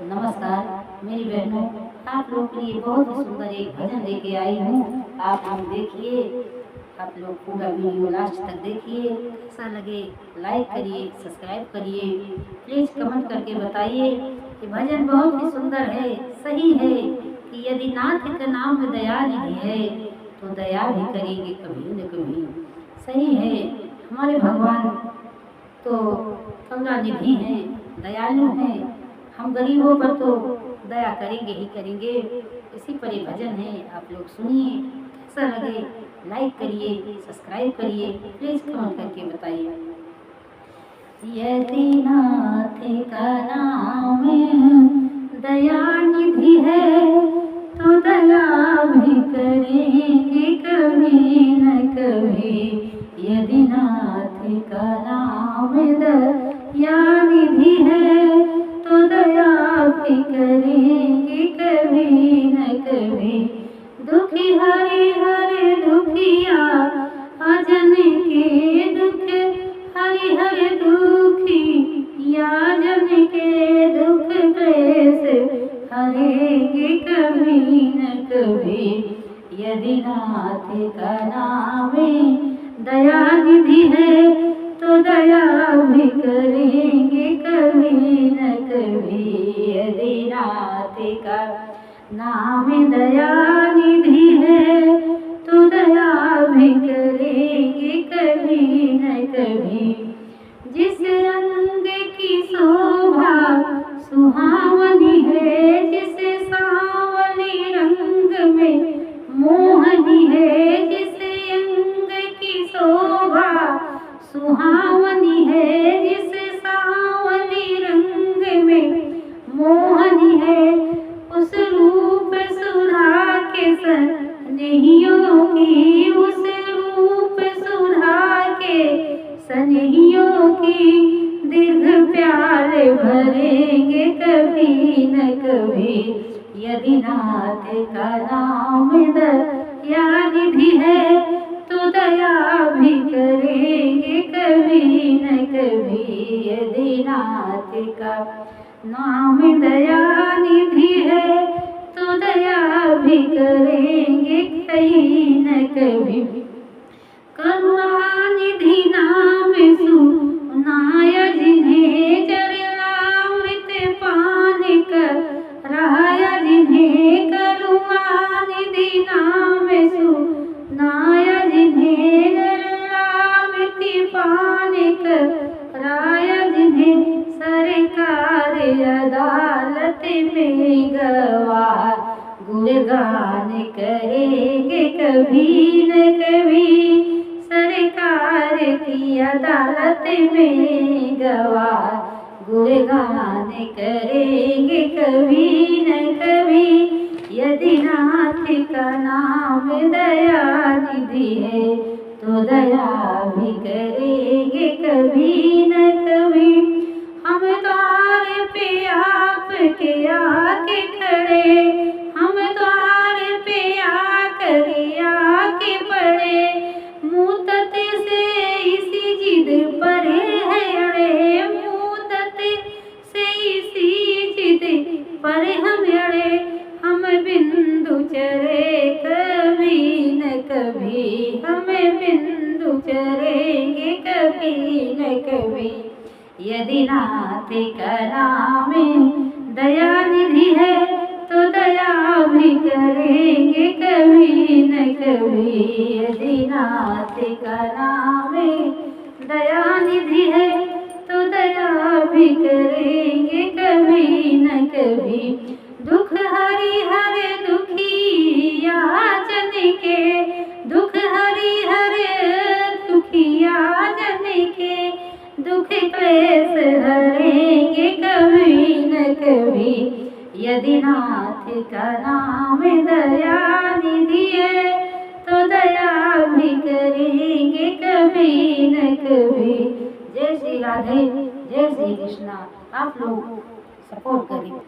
नमस्कार मेरी बहनों, आप लोग के लिए बहुत ही सुंदर एक भजन लेके आई हूँ। आप लोग देखिए, आप लोग पूरा वीडियो लास्ट तक देखिए। कैसा लगे लाइक करिए, सब्सक्राइब करिए, प्लीज कमेंट करके बताइए कि भजन बहुत ही सुंदर है। सही है कि यदि नाथ का नाम दया निधि है तो दया भी करेंगे कभी न कभी। सही है, हमारे भगवान तो करुणा निधि हैं, दयालु हैं। हम गरीबों पर तो दया करेंगे ही करेंगे। इसी पर ये भजन है, आप लोग सुनिए। कैसा लगे लाइक करिए, सब्सक्राइब करिए, प्लीज कमेंट करके बताइए। यदि नाथ का नाम दया निधि है तो दया भी करेंगे कभी न कभी। यदि नाथ का नाम दया निधि है तो दया भी करेंगे कभी न कभी। दुखी हरे हरे दुखिया अजन के दुख, हरि हरि दुखिया जन के दुख क्लेश हरेंगे कभी न कभी। यदि नाथ का नाम दया निधि है तो दया भी करेंगे कभी न कभी। यदि नाथ का नाम दया निधि है तो दया भी करेंगे कभी न कभी। जिस रंग की शोभा सुहावनी है, जिस सांवली रंग में मोहनी है, जिस अंग की शोभा सुहावनी है, जिस सांवली रंग में मोहनी है, उस रूप सुधा के सनेहियों की, उस रूप सुधा के सनेहियों की दीर्घ प्यार भरेंगे कभी न कभी। यदि नाथ का नाम दया निधि है तो दया भी करेंगे कभी न कभी। यदि नाथ का नाम दया निधि है तो दया भी करेंगे कहीं न कभी। करुणानिधि नाम सुनाया जिन्हें, चरणामृत पान कराया जिन्हें। करुणानिधि नाम सुनाया जिन्हें, चरणामृत पान कराया जिन्हें। सरकार अदालत में गवाह गुणगान करेंगे कभी न कभी। सरकार की अदालत में गवाह गुणगान करेंगे कभी न कभी। यदि नाथ का नाम दया निधि है तो दया भी करेंगे कभी न कभी। हम द्वार पे आपके आके खड़े, हम द्वार पे आके पड़े। मुद्दत से इसी जिद पर है अड़े, मुद्दत से इसी जिद पर हम अड़े। हम बिंदु चरे कभी न कभी, हमें बिंदु चरेंगे कभी न कभी। यदि नाथ का नाम दया निधि है तो दया भी करेंगे कभी न कभी। यदि नाथ का नाम दया निधि है तो दया भी करेंगे कभी न कभी। दुख हरि हरे दुखिया जन के, दुख हरि हरे दुखिया जन के दुख क्लेश हरेंगे कभी न कभी। यदि नाथ का नाम दया निधि है तो दया भी करेंगे कभी न कभी। जय श्री राधे, जय श्री कृष्णा। आप लोग सपोर्ट करें।